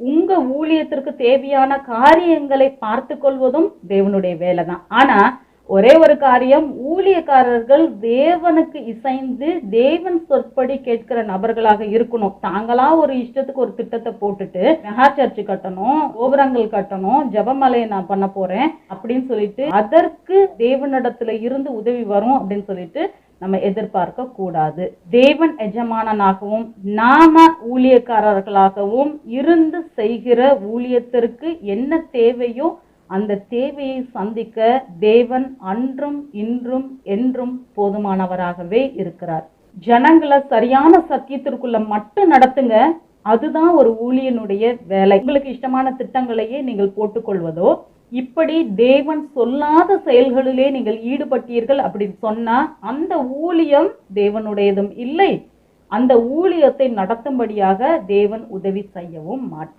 உங்க ஊழியத்திற்கு தேவையான காரியங்களை பார்த்து கொள்வதும் தேவனுடைய வேலை தான். ஆனா ஒரே ஒரு காரியம், ஊழியக்காரர்கள் தேவனுக்கு இசைந்து தேவன் சொற்படி கேட்கிற நபர்களாக இருக்கணும். தாங்களா ஒரு இஷ்டத்துக்கு ஒரு திட்டத்தை போட்டுட்டு மெகா சர்ச் கட்டணும், கோபுரங்கள் கட்டணும், ஜெபமலையை நான் பண்ண போறேன் அப்படின்னு சொல்லிட்டு அதற்கு தேவனிடத்துல இருந்து உதவி வரும் அப்படின்னு சொல்லிட்டு நம்ம எதிர்பார்க்க கூடாது. தேவன் எஜமானனாகவும் நாம ஊழியக்காரர்களாகவும் இருந்து செய்கிற ஊழியத்திற்கு என்ன தேவையோ அந்த தேவையை சந்திக்க தேவன் அன்றும் இன்றும் என்றும் போதுமானவராகவே இருக்கிறார். ஜனங்களை சரியான சத்தியத்திற்குள்ள மட்டும் நடத்துங்க. அதுதான் ஒரு ஊழியனுடைய வேலை. உங்களுக்கு இஷ்டமான திட்டங்களையே நீங்கள் போட்டுக்கொள்வதோ, இப்படி தேவன் சொல்லாத செயல்களிலே நீங்கள் ஈடுபட்டீர்கள் அப்படின்னு சொன்னா அந்த ஊழியம் தேவனுடையதும் இல்லை. அந்த ஊழியத்தை நடத்தும்படியாக தேவன் உதவி செய்யவும் மாட்டார்.